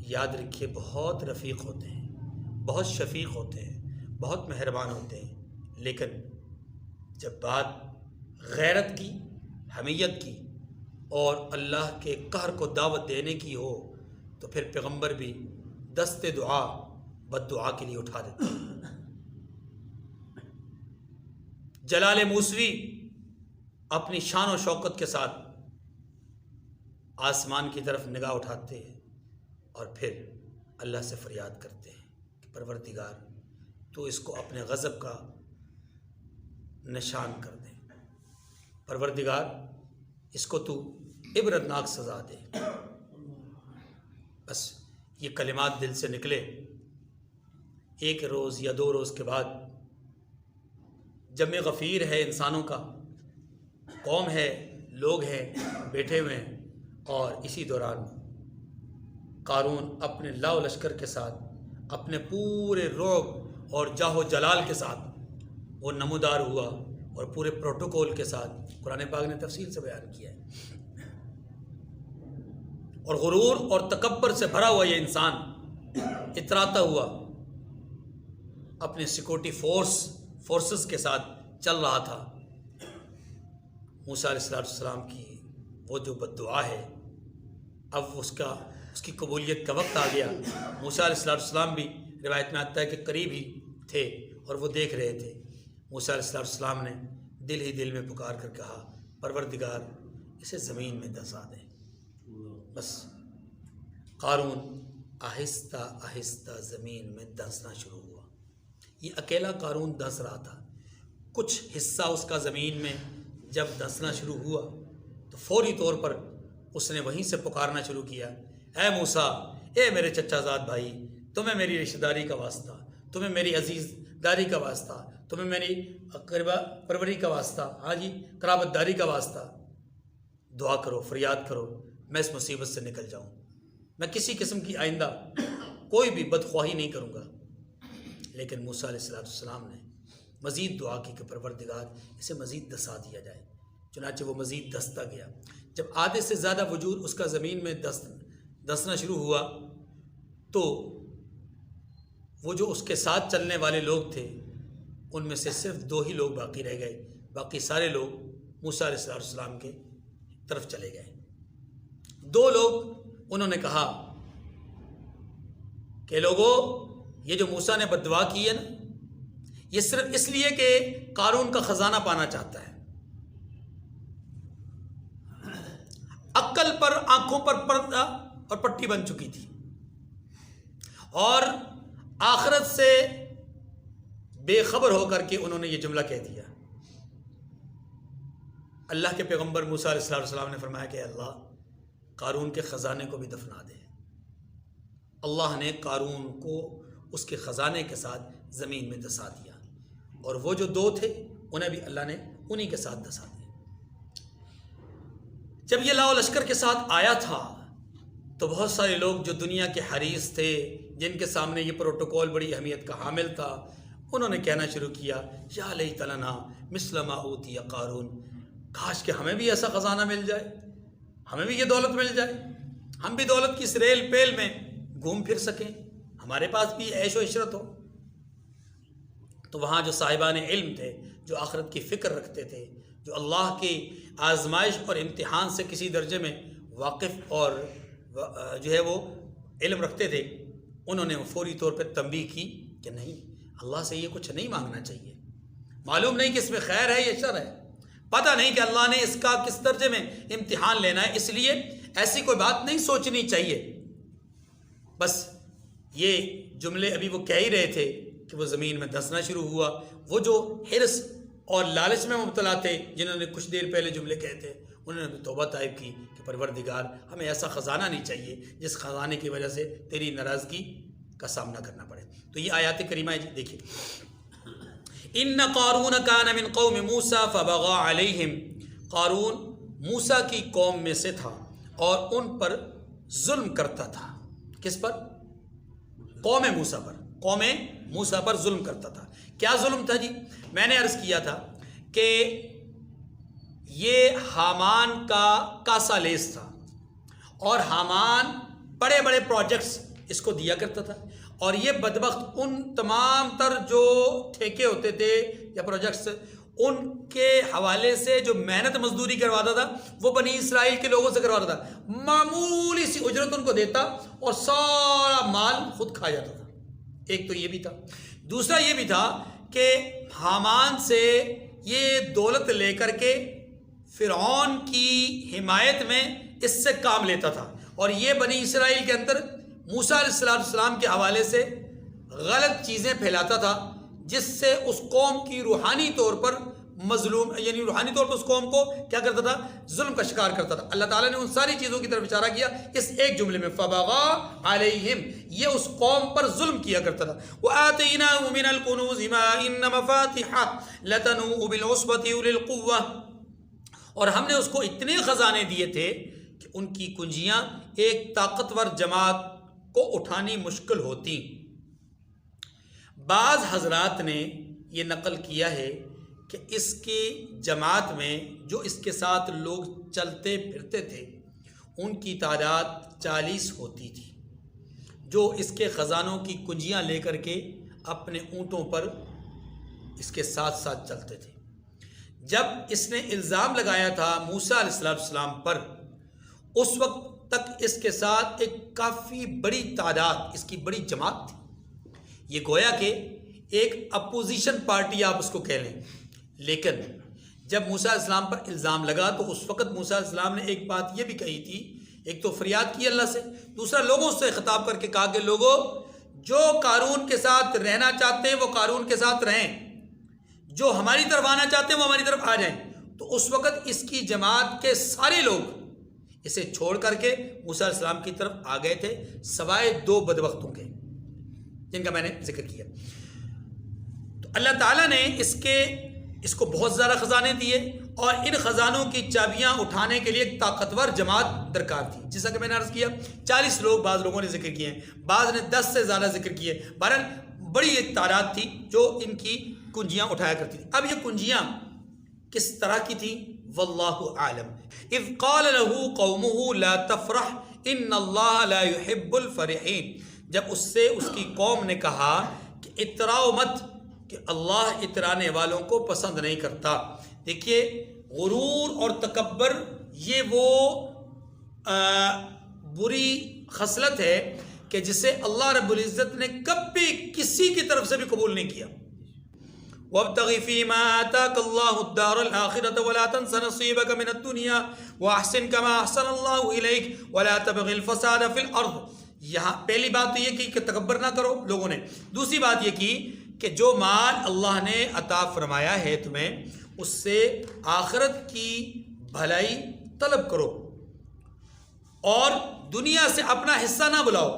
یاد رکھیے بہت رفیق ہوتے ہیں، بہت شفیق ہوتے ہیں، بہت مہربان ہوتے ہیں، لیکن جب بات غیرت کی، حمیت کی اور اللہ کے قہر کو دعوت دینے کی ہو تو پھر پیغمبر بھی دست دعا بد دعا کے لیے اٹھا دیتے ہیں. جلال موسوی اپنی شان و شوکت کے ساتھ آسمان کی طرف نگاہ اٹھاتے ہیں اور پھر اللہ سے فریاد کرتے ہیں کہ پروردگار تو اس کو اپنے غضب کا نشان کر دے، پروردگار اس کو تو عبرتناک سزا دے. بس یہ کلمات دل سے نکلے. ایک روز یا 2 روز کے بعد جمع غفیر ہے انسانوں کا، قوم ہے، لوگ ہیں بیٹھے ہوئے ہیں، اور اسی دوران قارون اپنے لاؤ لشکر کے ساتھ، اپنے پورے رعب اور جاہ و جلال کے ساتھ وہ نمودار ہوا اور پورے پروٹوکول کے ساتھ قرآن پاک نے تفصیل سے بیان کیا ہے. اور غرور اور تکبر سے بھرا ہوا یہ انسان اتراتا ہوا اپنے سیکورٹی فورسز کے ساتھ چل رہا تھا. موسیٰ علیہ السلام کی وہ جو بد دعا ہے، اب اس کی قبولیت کا وقت آ گیا. موسیٰ علیہ السلام بھی روایت میں آتا ہے کہ قریب ہی تھے اور وہ دیکھ رہے تھے. موسیٰ علیہ السلام نے دل ہی دل میں پکار کر کہا پروردگار اسے زمین میں دھسا دے. بس قارون آہستہ آہستہ زمین میں دھنسنا شروع ہوا. یہ اکیلا قارون دھنس رہا تھا، کچھ حصہ اس کا زمین میں جب دھنسنا شروع ہوا تو فوری طور پر اس نے وہیں سے پکارنا شروع کیا، اے موسیٰ، اے میرے چچا زاد بھائی، تمہیں میری رشتہ داری کا واسطہ، تمہیں میری عزیز داری کا واسطہ، تمہیں میری پروری کا واسطہ، ہاں جی قرابت داری کا واسطہ، دعا کرو، فریاد کرو، میں اس مصیبت سے نکل جاؤں. میں کسی قسم کی آئندہ کوئی بھی بدخواہی نہیں کروں گا. لیکن موسیٰ علیہ السلام نے مزید دعا کی کہ پروردگار اسے مزید دھسا دیا جائے. چنانچہ وہ مزید دھستا گیا. جب آدھے سے زیادہ وجود اس کا زمین میں دھسنا شروع ہوا تو وہ جو اس کے ساتھ چلنے والے لوگ تھے ان میں سے صرف 2 ہی لوگ باقی رہ گئے، باقی سارے لوگ موسیٰ علیہ السلام کے طرف چلے گئے. 2 لوگ انہوں نے کہا کہ لوگوں یہ جو موسیٰ نے بد دعا کی ہے نا، یہ صرف اس لیے کہ قارون کا خزانہ پانا چاہتا ہے. عقل پر آنکھوں پر پردہ اور پٹی بن چکی تھی اور آخرت سے بے خبر ہو کر کے انہوں نے یہ جملہ کہہ دیا. اللہ کے پیغمبر موسیٰ علیہ السلام نے فرمایا کہ اللہ قارون کے خزانے کو بھی دفنا دے. اللہ نے قارون کو اس کے خزانے کے ساتھ زمین میں دھسا دیا اور وہ جو 2 تھے انہیں بھی اللہ نے انہی کے ساتھ دھسا دیا. جب یہ لاؤ لشکر کے ساتھ آیا تھا تو بہت سارے لوگ جو دنیا کے حریص تھے، جن کے سامنے یہ پروٹوکول بڑی اہمیت کا حامل تھا، انہوں نے کہنا شروع کیا یا لیت لنا مثل ما اوتی قارون، کاش کہ ہمیں بھی ایسا خزانہ مل جائے، ہمیں بھی یہ دولت مل جائے، ہم بھی دولت کی اس ریل پیل میں گھوم پھر سکیں، ہمارے پاس بھی عیش و عشرت ہو. تو وہاں جو صاحبان علم تھے، جو آخرت کی فکر رکھتے تھے، جو اللہ کی آزمائش اور امتحان سے کسی درجے میں واقف اور جو ہے وہ علم رکھتے تھے، انہوں نے فوری طور پہ تنبیہ کی کہ نہیں، اللہ سے یہ کچھ نہیں مانگنا چاہیے، معلوم نہیں کہ اس میں خیر ہے یا شر ہے، پتہ نہیں کہ اللہ نے اس کا کس درجے میں امتحان لینا ہے، اس لیے ایسی کوئی بات نہیں سوچنی چاہیے۔ بس یہ جملے ابھی وہ کہہ ہی رہے تھے کہ وہ زمین میں دھنسنا شروع ہوا۔ وہ جو حرص اور لالچ میں مبتلا تھے، جنہوں نے کچھ دیر پہلے جملے کہے تھے، انہوں نے بھی توبہ طائب کی کہ پروردگار ہمیں ایسا خزانہ نہیں چاہیے جس خزانے کی وجہ سے تیری ناراضگی کا سامنا کرنا پڑے۔ تو یہ آیات کریمہ ہے، دیکھیے، ان قارون کان من قوم موسیٰ فبغى علیہم، قارون موسیٰ کی قوم میں سے تھا اور ان پر ظلم کرتا تھا۔ کس پر؟ قوم موسیٰ پر، قوم موسیٰ پر ظلم کرتا تھا۔ کیا ظلم تھا جی؟ میں نے عرض کیا تھا کہ یہ حامان کا کاسا لیس تھا، اور حامان بڑے بڑے پروجیکٹس اس کو دیا کرتا تھا، اور یہ بدبخت ان تمام تر جو ٹھیکے ہوتے تھے یا پروجیکٹس، ان کے حوالے سے جو محنت مزدوری کرواتا تھا وہ بنی اسرائیل کے لوگوں سے کرواتا تھا، معمولی سی اجرت ان کو دیتا اور سارا مال خود کھا جاتا تھا۔ ایک تو یہ بھی تھا، دوسرا یہ بھی تھا کہ حامان سے یہ دولت لے کر کے فرعون کی حمایت میں اس سے کام لیتا تھا، اور یہ بنی اسرائیل کے اندر موسیٰ علیہ السلام کے حوالے سے غلط چیزیں پھیلاتا تھا، جس سے اس قوم کی روحانی طور پر مظلوم، یعنی روحانی طور پر اس قوم کو کیا کرتا تھا؟ ظلم کا شکار کرتا تھا۔ اللہ تعالیٰ نے ان ساری چیزوں کی طرف اشارہ کیا اس ایک جملے میں، فَبَغَى عَلَيْهِمْ، یہ اس قوم پر ظلم کیا کرتا تھا۔ وَآتَيْنَاهُ مِنَ الْكُنُوزِ مَا إِنَّ مَفَاتِحَهُ لَتَنُوءُ بِالْعُصْبَةِ أُولِي الْقُوَّةِ، اور ہم نے اس کو اتنے خزانے دیے تھے کہ ان کی کنجیاں ایک طاقتور جماعت کو اٹھانی مشکل ہوتی۔ بعض حضرات نے یہ نقل کیا ہے کہ اس کی جماعت میں جو اس کے ساتھ لوگ چلتے پھرتے تھے ان کی تعداد 40 ہوتی تھی، جو اس کے خزانوں کی کنجیاں لے کر کے اپنے اونٹوں پر اس کے ساتھ ساتھ چلتے تھے۔ جب اس نے الزام لگایا تھا موسیٰ علیہ السلام پر، اس وقت تک اس کے ساتھ ایک کافی بڑی تعداد، اس کی بڑی جماعت تھی۔ یہ گویا کہ ایک اپوزیشن پارٹی آپ اس کو کہہ لیں۔ لیکن جب موسیٰ علیہ السلام پر الزام لگا تو اس وقت موسیٰ علیہ السلام نے ایک بات یہ بھی کہی تھی، ایک تو فریاد کی اللہ سے، دوسرا لوگوں سے خطاب کر کے کہا کہ لوگوں، جو قارون کے ساتھ رہنا چاہتے ہیں وہ قارون کے ساتھ رہیں، جو ہماری طرف آنا چاہتے ہیں وہ ہماری طرف آ جائیں۔ تو اس وقت اس کی جماعت کے سارے لوگ اسے چھوڑ کر کے موسیٰ علیہ السلام کی طرف آ گئے تھے، سوائے 2 بدبختوں کے جن کا میں نے ذکر کیا۔ تو اللہ تعالیٰ نے اس کو بہت زیادہ خزانے دیے، اور ان خزانوں کی چابیاں اٹھانے کے لیے ایک طاقتور جماعت درکار تھی، جیسا کہ میں نے عرض کیا 40 لوگ بعض لوگوں نے ذکر کیے ہیں، بعض نے 10 سے زیادہ ذکر کیے، بہرحال بڑی ایک تعداد تھی جو ان کی کنجیاں اٹھایا کرتی تھی۔ اب یہ کنجیاں کس طرح کی تھیں؟ واللہ عالم۔ اذ قال له قومه لا تفرح ان اللہ لا يحب الفرحین، جب اس سے اس کی قوم نے کہا کہ اتراؤ مت، کہ اللہ اترانے والوں کو پسند نہیں کرتا۔ دیکھیے، غرور اور تکبر یہ وہ بری خصلت ہے کہ جسے اللہ رب العزت نے کبھی کسی کی طرف سے بھی قبول نہیں کیا۔ وَابْتَغِ فِي مَا آتَاكَ اللَّهُ الدَّارَ الْآخِرَةَ وَلَا تَنْسَ نَصِيبَكَ مِنَ الدُّنْيَا وَأَحْسِنْ كَمَا أَحْسَنَ اللَّهُ إِلَيْكَ وَلَا تَبْغِ الْفَسَادَ فِي الْأَرْضِ۔ یہاں پہلی بات تو یہ کی کہ تکبر نہ کرو لوگوں نے، دوسری بات یہ کی کہ جو مال اللہ نے عطا فرمایا ہے تمہیں، اس سے آخرت کی بھلائی طلب کرو، اور دنیا سے اپنا حصہ نہ بلاؤ۔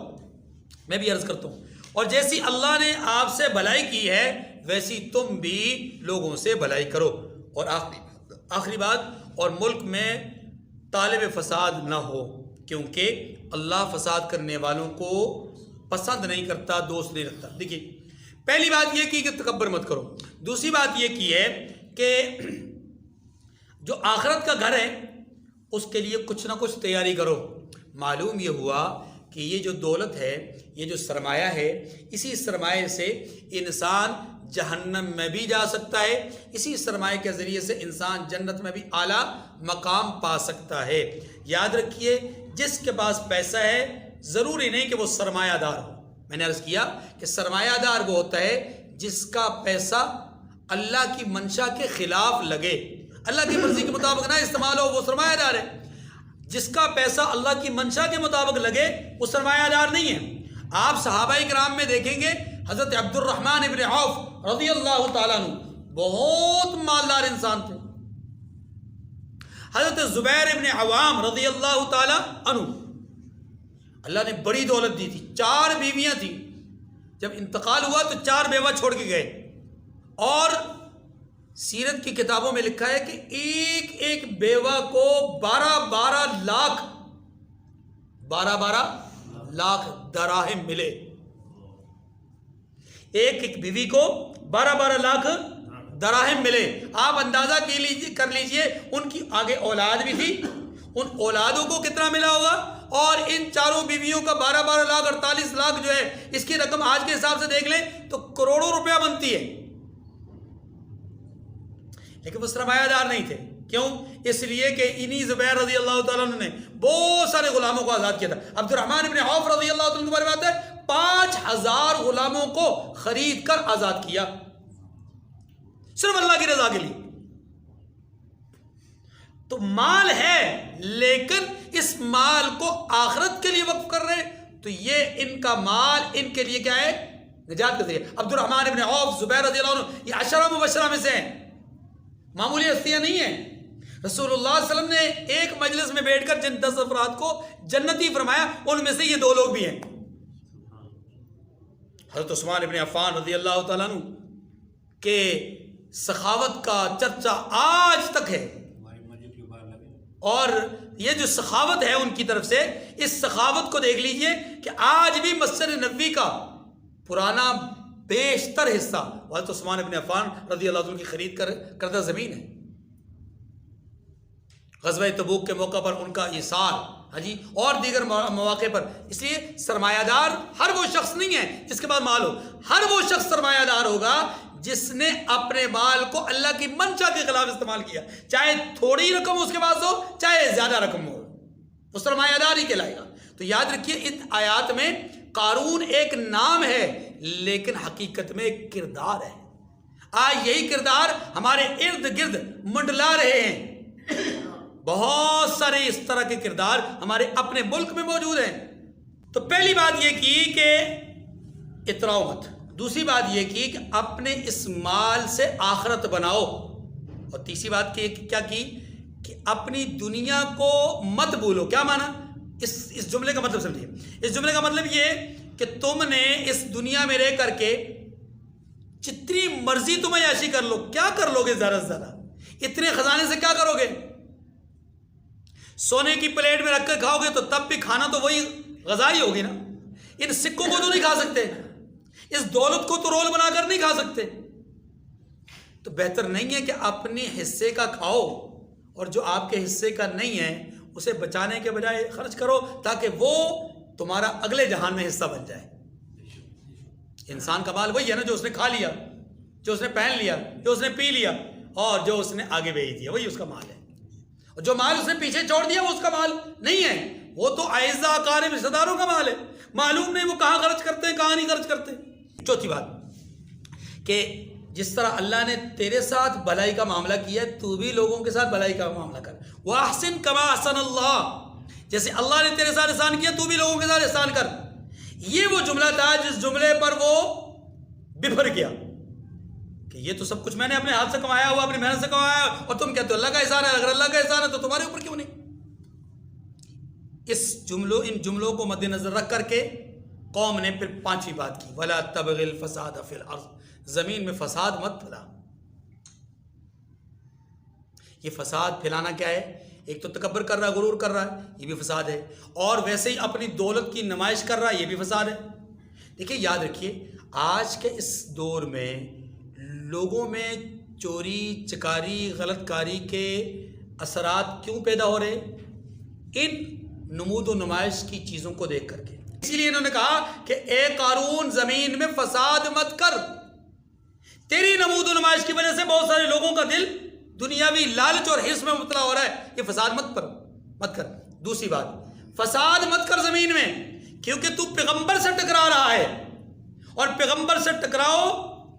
میں بھی عرض کرتا ہوں، اور جیسی اللہ نے آپ سے بھلائی کی ہے ویسی تم بھی لوگوں سے بھلائی کرو۔ اور آخری بات، اور ملک میں طالب فساد نہ ہو، کیونکہ اللہ فساد کرنے والوں کو پسند نہیں کرتا، دوست نہیں رکھتا۔ دیکھیے، پہلی بات یہ کی کہ تکبر مت کرو، دوسری بات یہ کی ہے کہ جو آخرت کا گھر ہے اس کے لیے کچھ نہ کچھ تیاری کرو۔ معلوم یہ ہوا کہ یہ جو دولت ہے، یہ جو سرمایہ ہے، اسی سرمایہ سے انسان جہنم میں بھی جا سکتا ہے، اسی سرمایہ کے ذریعے سے انسان جنت میں بھی اعلیٰ مقام پا سکتا ہے۔ یاد رکھیے جس کے پاس پیسہ ہے ضروری نہیں کہ وہ سرمایہ دار ہو۔ میں نے عرض کیا کہ سرمایہ دار وہ ہوتا ہے جس کا پیسہ اللہ کی منشا کے خلاف لگے، اللہ کی مرضی کے مطابق نہ استعمال ہو، وہ سرمایہ دار ہے۔ جس کا پیسہ اللہ کی منشا کے مطابق لگے وہ سرمایہ دار نہیں ہے۔ آپ صحابہ کرام میں دیکھیں گے حضرت عبد الرحمن ابن عوف رضی اللہ تعالیٰ عنہ بہت مالدار انسان تھے۔ حضرت زبیر ابن عوام رضی اللہ تعالیٰ عنہ اللہ نے بڑی دولت دی تھی، 4 بیویاں تھیں، جب انتقال ہوا تو 4 بیوہ چھوڑ کے گئے، اور سیرت کی کتابوں میں لکھا ہے کہ ایک ایک بیوہ کو 12 لاکھ دراہم ملے، ایک ایک بیوی کو 12 لاکھ دراہم ملے۔ آپ اندازہ کر لیجئے ان کی آگے اولاد بھی تھی، ان اولادوں کو کتنا ملا ہوگا، اور ان 4 بیویوں کا 12 لاکھ 48 لاکھ جو ہے، اس کی رقم آج کے حساب سے دیکھ لیں تو کروڑوں روپیہ بنتی ہے۔ لیکن وہ سرمایہ دار نہیں تھے، کیوں؟ اس لیے کہ انہی زبیر رضی اللہ تعالیٰ عنہ نے بہت سارے غلاموں کو آزاد کیا تھا۔ عبد الرحمن ابن عوف رضی اللہ تعالیٰ عنہ کے بارے میں آتا ہے 5000 غلاموں کو خرید کر آزاد کیا، صرف اللہ کی رضا کے لیے۔ تو مال ہے لیکن اس مال کو آخرت کے لیے وقف کر رہے ہیں، تو یہ ان کا مال ان کے لیے کیا ہے؟ نجات کا ذریعہ۔ عبد الرحمن ابن عوف، زبیر رضی اللہ عنہ، یہ 10 مبشرہ میں سے ہیں، معمولی ہستیاں نہیں ہیں۔ رسول اللہ صلی اللہ علیہ وسلم نے ایک مجلس میں بیٹھ کر جن 10 افراد کو جنتی فرمایا، ان میں سے یہ 2 لوگ بھی ہیں۔ حضرت عثمان ابن عفان رضی اللہ تعالیٰ عنہ کہ سخاوت کا چرچا آج تک ہے، اور یہ جو سخاوت ہے ان کی طرف سے، اس سخاوت کو دیکھ لیجئے کہ آج بھی مسجد نبوی کا پرانا بیشتر حصہ حضرت عثمان ابن عفان رضی اللہ عنہ کی خرید کردہ زمین ہے۔ غزوہ تبوک کے موقع پر ان کا ایثار، اور دیگر مواقع پر۔ اس لیے سرمایہ دار ہر وہ شخص نہیں ہے جس کے پاس مال ہو، ہر وہ شخص سرمایہ دار ہوگا جس نے اپنے مال کو اللہ کی منشا کے خلاف استعمال کیا، چاہے تھوڑی رقم اس کے پاس ہو چاہے زیادہ رقم ہو، وہ سرمایہ دار ہی کہلائے گا۔ تو یاد رکھیے ان آیات میں قارون ایک نام ہے لیکن حقیقت میں ایک کردار ہے۔ آج یہی کردار ہمارے ارد گرد منڈلا رہے ہیں، بہت سارے اس طرح کے کردار ہمارے اپنے ملک میں موجود ہیں۔ تو پہلی بات یہ کی کہ اتراؤ مت، دوسری بات یہ کی کہ اپنے اس مال سے آخرت بناؤ، اور تیسری بات کیا کی کہ اپنی دنیا کو مت بھولو۔ کیا مانا؟ اس جملے کا مطلب سمجھیے۔ اس جملے کا مطلب یہ کہ تم نے اس دنیا میں رہ کر کے جتنی مرضی تمہیں عیاشی کر لو، کیا کر لو گے؟ زیادہ سے زیادہ اتنے خزانے سے کیا کرو گے؟ سونے کی پلیٹ میں رکھ کر کھاؤ گے تو تب بھی کھانا تو وہی غذا ہی ہوگی نا۔ ان سکوں کو تو نہیں کھا سکتے، اس دولت کو تو رول بنا کر نہیں کھا سکتے۔ تو بہتر نہیں ہے کہ اپنے حصے کا کھاؤ، اور جو آپ کے حصے کا نہیں ہے اسے بچانے کے بجائے خرچ کرو تاکہ وہ تمہارا اگلے جہان میں حصہ بن جائے۔ انسان کا مال وہی ہے نا جو اس نے کھا لیا، جو اس نے پہن لیا، جو اس نے پی لیا، اور جو اس نے آگے بھیج دیا، وہی اس کا مال ہے۔ اور جو مال اس نے پیچھے چھوڑ دیا وہ اس کا مال نہیں ہے، وہ تو اعزاء اقارب رشتہ داروں کا مال ہے، معلوم نہیں وہ کہاں خرچ کرتے ہیں کہاں نہیں خرچ کرتے۔ چوتھی بات کہ جس طرح اللہ نے تیرے ساتھ بھلائی کا معاملہ کیا ہے تو بھی لوگوں کے ساتھ بھلائی کا معاملہ کر۔ وَأَحْسِن كَمَا أَحْسَنَ اللَّهُ، جیسے اللہ نے تیرے ساتھ احسان کیا تو بھی لوگوں کے ساتھ احسان کر۔ یہ وہ جملہ تھا جس جملے پر وہ بفر گیا کہ یہ تو سب کچھ میں نے اپنے ہاتھ سے کمایا ہوا، اپنی محنت سے کمایا، اور تم کہتے ہو اللہ کا احسان ہے۔ اگر اللہ کا احسان ہے تو تمہارے اوپر کیوں نہیں؟ ان جملوں کو مد نظر رکھ کر کے قوم نے پھر 5ویں بات کی، وَلَا تَبْغِ الْفَسَادَ فِي الْأَرْضِ، زمین میں فساد مت پھیلا۔ یہ فساد پھیلانا کیا ہے؟ ایک تو تکبر کر رہا ہے، غرور کر رہا ہے، یہ بھی فساد ہے، اور ویسے ہی اپنی دولت کی نمائش کر رہا ہے، یہ بھی فساد ہے۔ دیکھیے یاد رکھیے آج کے اس دور میں لوگوں میں چوری چکاری غلط کاری کے اثرات کیوں پیدا ہو رہے؟ ان نمود و نمائش کی چیزوں کو دیکھ کر کے۔ اسی لیے انہوں نے کہا کہ اے قارون زمین میں فساد مت کر، تیری نمود و نمائش کی وجہ سے بہت سارے لوگوں کا دل دنیاوی لالچ اور حرص میں مبتلا ہو رہا ہے. یہ فساد مت کر. دوسری بات، فساد مت کر زمین میں، کیونکہ تو پیغمبر سے ٹکرا رہا ہے، اور پیغمبر سے ٹکراؤ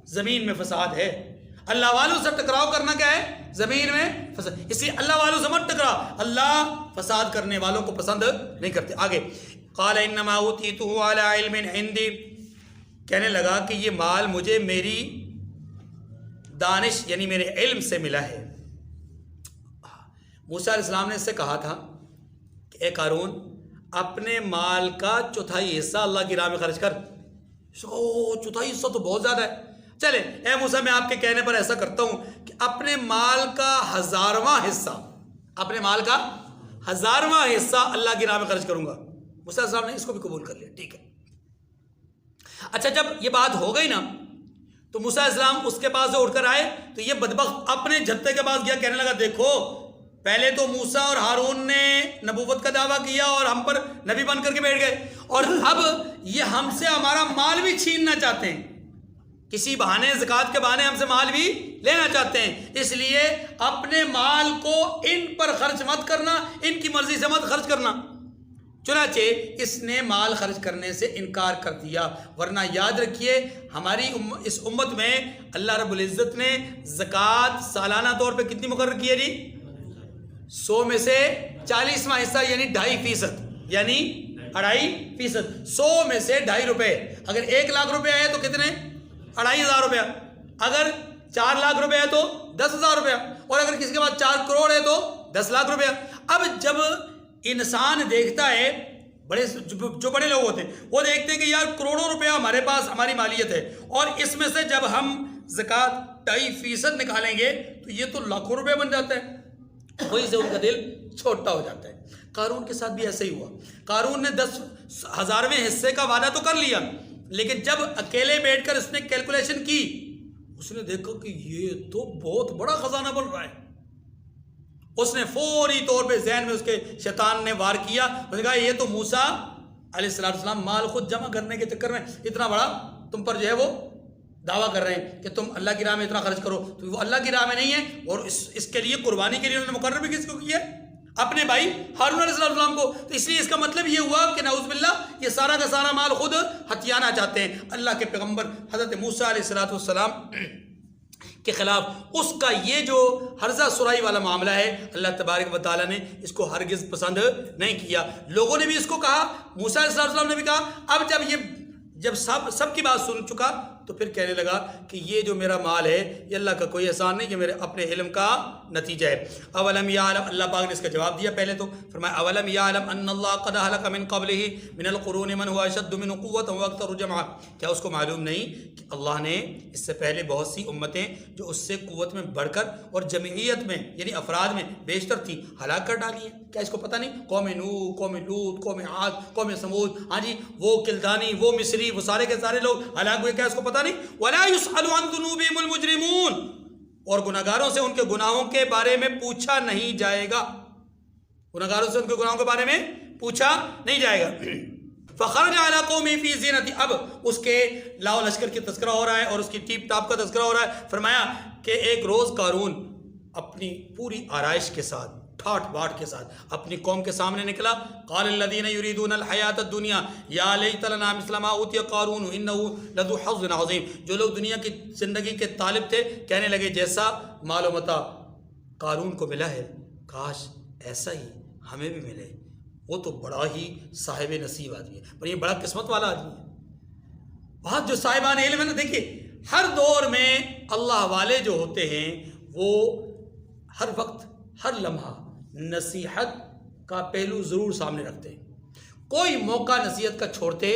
زمین میں فساد ہے. اللہ والوں سے ٹکراؤ کرنا کیا ہے؟ زمین میں فساد. اس لیے اللہ والوں سے مت ٹکرا. اللہ فساد کرنے والوں کو پسند نہیں کرتے. آگے قال انما اوتیتہ علی علم عندی، کہنے لگا کہ یہ مال مجھے میری دانش یعنی میرے علم سے ملا ہے. موسیٰ علیہ السلام نے اس سے کہا تھا کہ اے قارون اپنے مال کا چوتھائی حصہ اللہ کی راہ میں خرچ کر. چوتھائی حصہ تو بہت زیادہ ہے. چلے اے موسیٰ میں آپ کے کہنے پر ایسا کرتا ہوں کہ اپنے مال کا 1000واں حصہ، اپنے مال کا 1000واں حصہ اللہ کی راہ میں خرچ کروں گا. موسیٰ علیہ السلام نے اس کو بھی قبول کر لیا. ٹھیک ہے. اچھا جب یہ بات ہو گئی نا تو موسیٰ علیہ السلام اس کے پاس سے اٹھ کر آئے تو یہ بدبخت اپنے جھتے کے پاس گیا، کہنے لگا دیکھو پہلے تو موسیٰ اور ہارون نے نبوت کا دعویٰ کیا اور ہم پر نبی بن کر کے بیٹھ گئے، اور اب یہ ہم سے ہمارا مال بھی چھیننا چاہتے ہیں. کسی بہانے، زکوٰۃ کے بہانے ہم سے مال بھی لینا چاہتے ہیں. اس لیے اپنے مال کو ان پر خرچ مت کرنا، ان کی مرضی سے مت خرچ کرنا. چنانچہ اس نے مال خرچ کرنے سے انکار کر دیا. ورنہ یاد رکھیے ہماری اس امت میں اللہ رب العزت نے زکوٰۃ سالانہ طور پہ کتنی مقرر کی ہے جی؟ 100 میں سے 40واں حصہ یعنی 2.5%، یعنی 2.5%. 100 میں سے 2.5 روپے. اگر 1 لاکھ روپے آئے تو کتنے؟ 2.5 روپیہ. اگر 4 لاکھ روپے ہے تو 10,000 روپیہ، اور اگر کسی کے پاس 4 کروڑ ہے تو 10 لاکھ روپیہ. اب جب انسان دیکھتا ہے، جو بڑے لوگ ہوتے ہیں وہ دیکھتے ہیں کہ یار کروڑوں روپیہ ہمارے پاس ہماری مالیت ہے، اور اس میں سے جب ہم زکوٰۃ 2.5% نکالیں گے تو یہ تو لاکھوں روپے بن جاتا ہے. وہی سے ان کا دل چھوٹا ہو جاتا ہے. قارون کے ساتھ بھی ایسا ہی ہوا. قارون نے 10,000ویں حصے کا وعدہ تو کر لیا، لیکن جب اکیلے بیٹھ کر اس نے کیلکولیشن کی، اس نے دیکھا کہ یہ تو بہت بڑا خزانہ بن رہا ہے. اس نے فوری طور پہ ذہن میں اس کے شیطان نے وار کیا. اس نے کہا یہ تو موسیٰ علیہ السلام مال خود جمع کرنے کے چکر میں اتنا بڑا تم پر جو ہے وہ دعویٰ کر رہے ہیں کہ تم اللہ کی راہ میں اتنا خرچ کرو، تو وہ اللہ کی راہ میں نہیں ہے. اور اس کے لیے قربانی کے لیے انہوں نے مقرر بھی کس کو کیا؟ اپنے بھائی ہارون علیہ السلام کو. تو اس لیے اس کا مطلب یہ ہوا کہ نعوذ باللہ یہ سارا کا سارا مال خود ہتھیانا چاہتے ہیں. اللہ کے پیغمبر حضرت موسیٰ علیہ السلام کے خلاف اس کا یہ جو ہرزہ سرائی والا معاملہ ہے، اللہ تبارک و تعالیٰ نے اس کو ہرگز پسند نہیں کیا. لوگوں نے بھی اس کو کہا، موسیٰ علیہ السلام نے بھی کہا. اب جب سب کی بات سن چکا تو پھر کہنے لگا کہ یہ جو میرا مال ہے یہ اللہ کا کوئی احسان نہیں، یہ میرے اپنے علم کا نتیجہ ہے. اولم یعلم، اللہ پاک نے اس کا جواب دیا. پہلے تو فرمایا اولم یعلم ان اللہ قد اہلک من قبلہ من القرون من هو اشد منہ قوۃ واکثر جمعا، کیا اس کو معلوم نہیں کہ اللہ نے اس سے پہلے بہت سی امتیں جو اس سے قوت میں بڑھ کر اور جمعیت میں یعنی افراد میں بیشتر تھی ہلاک کر ڈالی ہیں؟ کیا اس کو پتہ نہیں؟ قوم نوح، قوم لوط، قوم عاد، قوم سمود، ہاں جی وہ کلدانی، وہ مصری، وہ سارے کے سارے لوگ ہلاک ہوئے. کیا اس کو پتہ نہیں؟ وَلَا يُسْأَلُ عَنْ ذُنُوبِهِمُ الْمُجْرِمُونَ، اور گناہگاروں سے ان کے گناہوں کے بارے میں پوچھا نہیں جائے گا. گناہگاروں سے ان کے گناہوں کے بارے میں پوچھا نہیں جائے گا. فَخَرَجَ عَلَىٰ قَوْمِهِ فِي زِينَتِهِ، اب اس کے لاؤ لشکر کی تذکرہ ہو رہا ہے اور اس کی ٹیپ ٹاپ کا تذکرہ ہو رہا ہے. فرمایا کہ ایک روز قارون اپنی پوری آرائش کے ساتھ، ٹھاٹ باٹ کے ساتھ اپنی قوم کے سامنے نکلا. قال الذين يريدون الحیات الدنیا یا لیت لنا مثل ما اوتی قارون انه لذو حظ عظیم، جو لوگ دنیا کی زندگی کے طالب تھے کہنے لگے جیسا مال و متاع قارون کو ملا ہے کاش ایسا ہی ہمیں بھی ملے، وہ تو بڑا ہی صاحب نصیب آدمی ہے، پر یہ بڑا قسمت والا آدمی ہے. بہت جو صاحبان علم ہے نا، دیکھیے ہر دور میں اللہ والے جو ہوتے ہیں وہ ہر وقت ہر لمحہ نصیحت کا پہلو ضرور سامنے رکھتے ہیں. کوئی موقع نصیحت کا چھوڑتے.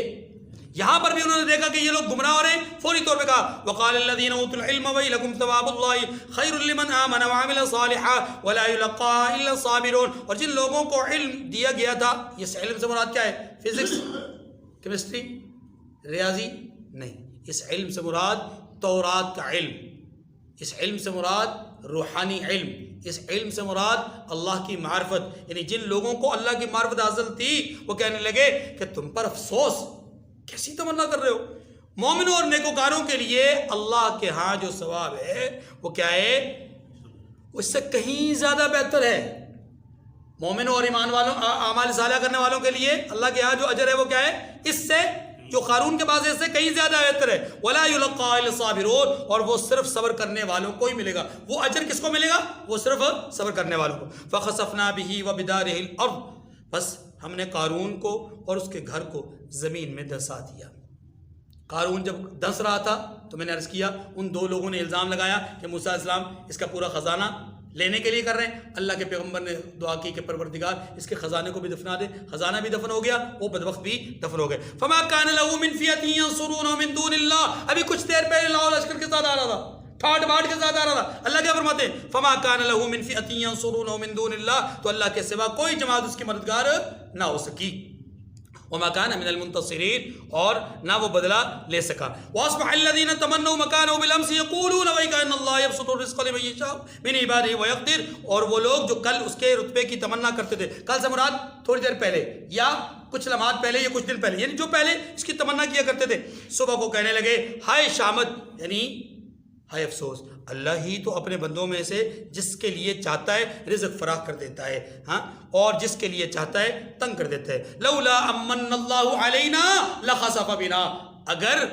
یہاں پر بھی انہوں نے دیکھا کہ یہ لوگ گمراہ ہو رہے ہیں، فوری طور پہ کہا وقال الذين اوتوا العلم ويلكم ثواب الله خير لمن آمن وعمل صالحا ولا يلقى الا الصابرون. اور جن لوگوں کو علم دیا گیا تھا، اس علم سے مراد کیا ہے؟ فزکس، کیمسٹری، ریاضی نہیں. اس علم سے مراد تورات کا علم، اس علم سے مراد روحانی علم، اس علم سے مراد اللہ کی معرفت. یعنی جن لوگوں کو اللہ کی معرفت حاصل تھی وہ کہنے لگے کہ تم پر افسوس، کیسی تمنا کر رہے ہو، مومنوں اور نیکوکاروں کے لیے اللہ کے ہاں جو ثواب ہے وہ کیا ہے؟ اس سے کہیں زیادہ بہتر ہے۔ مومنوں اور ایمان والوں اعمال صالحہ کرنے والوں کے لیے اللہ کے ہاں جو اجر ہے وہ کیا ہے؟ اس سے جو قارون کے پاس ہے اس سے کہیں زیادہ بہتر ہے۔ وَلَا يُلَقَّىٰ إِلَّا الصَّابِرُونَ، اور وہ صرف صبر کرنے والوں کو ہی ملے گا۔ وہ اجر کس کو ملے گا؟ وہ صرف صبر کرنے والوں کو۔ فَخَسَفْنَا بِهِ وَبِدَارِهِ الْأَرْضِ، بس ہم نے قارون کو اور اس کے گھر کو زمین میں دھسا دیا۔ قارون جب دھس رہا تھا تو میں نے عرض کیا ان دو لوگوں نے الزام لگایا کہ موسیٰ علیہ السلام اس کا پورا خزانہ لینے کے لیے کر رہے ہیں۔ اللہ کے پیغمبر نے دعا کی کہ پروردگار اس کے خزانے کو بھی دفنا دے۔ خزانہ بھی دفن ہو گیا، وہ بدبخت بھی دفن ہو گئے۔ فما کان له من فئة ينصرونه من دون اللہ، ابھی کچھ دیر پہلے لاؤ لشکر کے ساتھ آ رہا تھا، ٹھاٹ باٹ کے ساتھ آ رہا تھا۔ اللہ کیا فرماتے ہیں؟ فما کان له من فئة ينصرونه من دون اللہ، تو اللہ کے سوا کوئی جماعت اس کی مددگار نہ ہو سکی۔ وما كان من المنتصرین، اور نہ وہ بدلہ لے سکا۔ واصبح الذين تمنوا مكانه بالامس يقولون ويكان الله يبسط الرزق لمن يشاء من عباده ويقدر، اور وہ لوگ جو کل اس کے رتبے کی تمنا کرتے تھے، کل سے مراد تھوڑی دیر پہلے یا کچھ لمحات پہلے یا کچھ دن پہلے، یعنی جو پہلے اس کی تمنا کیا کرتے تھے، صبح کو کہنے لگے ہائے شامت، یعنی ہائے افسوس، اللہ ہی تو اپنے بندوں میں سے جس کے لیے چاہتا ہے رزق فراخ کر دیتا ہے، ہاں، اور جس کے لیے چاہتا ہے تنگ کر دیتا ہے۔ لولا امن اللہ علینا لخسف بنا، اگر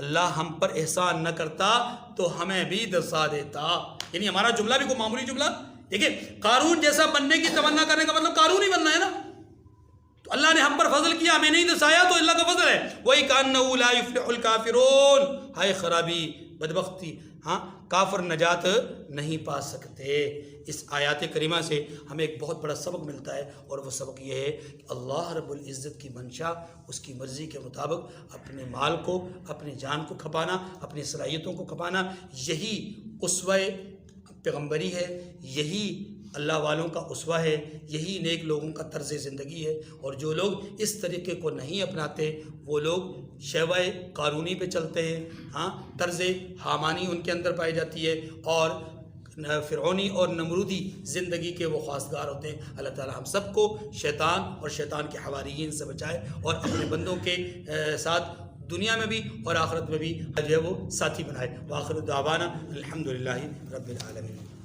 اللہ ہم پر احسان نہ کرتا تو ہمیں بھی دسا دیتا۔ یعنی ہمارا جملہ بھی کوئی معمولی جملہ، دیکھیں قارون جیسا بننے کی تمنا کرنے کا مطلب قارون ہی بننا ہے نا، تو اللہ نے ہم پر فضل کیا، ہمیں نہیں دسایا تو اللہ کا فضل ہے۔ وہی کأنہ لا یفلح الکافرون، ہائے خرابی، بدبختی، ہاں، کافر نجات نہیں پا سکتے۔ اس آیات کریمہ سے ہمیں ایک بہت بڑا سبق ملتا ہے، اور وہ سبق یہ ہے کہ اللہ رب العزت کی منشا، اس کی مرضی کے مطابق اپنے مال کو، اپنی جان کو کھپانا، اپنی صلاحیتوں کو کھپانا، یہی اسوہ پیغمبری ہے، یہی اللہ والوں کا اسوہ ہے، یہی نیک لوگوں کا طرز زندگی ہے۔ اور جو لوگ اس طریقے کو نہیں اپناتے وہ لوگ شیوہ قارونی پہ چلتے ہیں، ہاں، طرز حامانی ان کے اندر پائی جاتی ہے، اور فرعونی اور نمرودی زندگی کے وہ خواستگار ہوتے ہیں۔ اللہ تعالی ہم سب کو شیطان اور شیطان کے حواریین سے بچائے، اور اپنے بندوں کے ساتھ دنیا میں بھی اور آخرت میں بھی جو ہے وہ ساتھی بنائے۔ وآخر دعوانا الحمدللہ رب العالمین۔